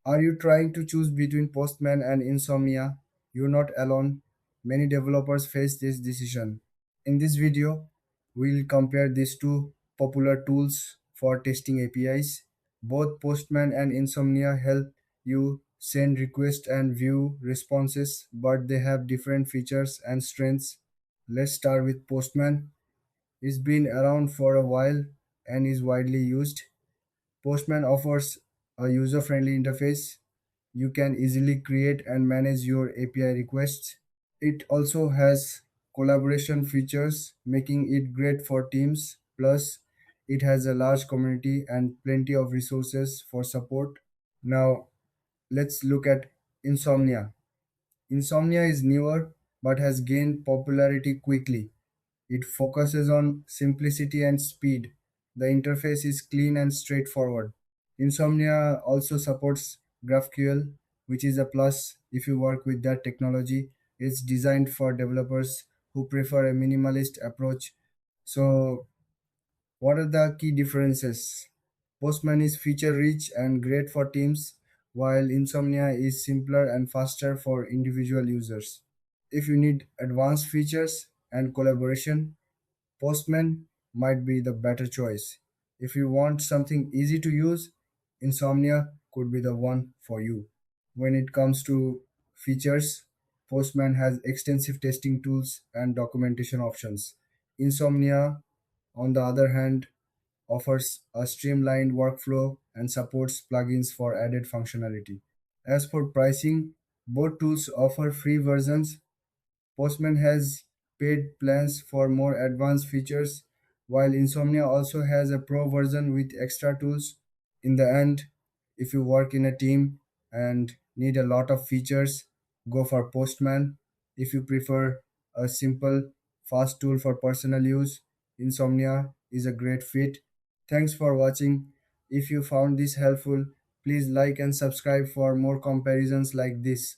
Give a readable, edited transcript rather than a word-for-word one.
Are you trying to choose between Postman and Insomnia? You're not alone. Many developers face this decision. In this video, we'll compare these two popular tools for testing APIs. Both Postman and Insomnia help you send requests and view responses, but they have different features and strengths. Let's start with Postman. It's been around for a while and is widely used. Postman offers a user friendly interface. You can easily create and manage your API requests. It also has collaboration features, making it great for teams. Plus, it has a large community and plenty of resources for support. Now, let's look at Insomnia. Insomnia is newer but has gained popularity quickly. It focuses on simplicity and speed. The interface is clean and straightforward. Insomnia also supports GraphQL, which is a plus if you work with that technology. It's designed for developers who prefer a minimalist approach. So, what are the key differences? Postman is feature rich and great for teams, while Insomnia is simpler and faster for individual users. If you need advanced features and collaboration, Postman might be the better choice. If you want something easy to use, Insomnia could be the one for you. When it comes to features, Postman has extensive testing tools and documentation options. Insomnia, on the other hand, offers a streamlined workflow and supports plugins for added functionality. As for pricing, both tools offer free versions. Postman has paid plans for more advanced features, while Insomnia also has a pro version with extra tools. In the end, if you work in a team and need a lot of features, go for Postman. If you prefer a simple, fast tool for personal use, Insomnia is a great fit. Thanks for watching. If you found this helpful, please like and subscribe for more comparisons like this.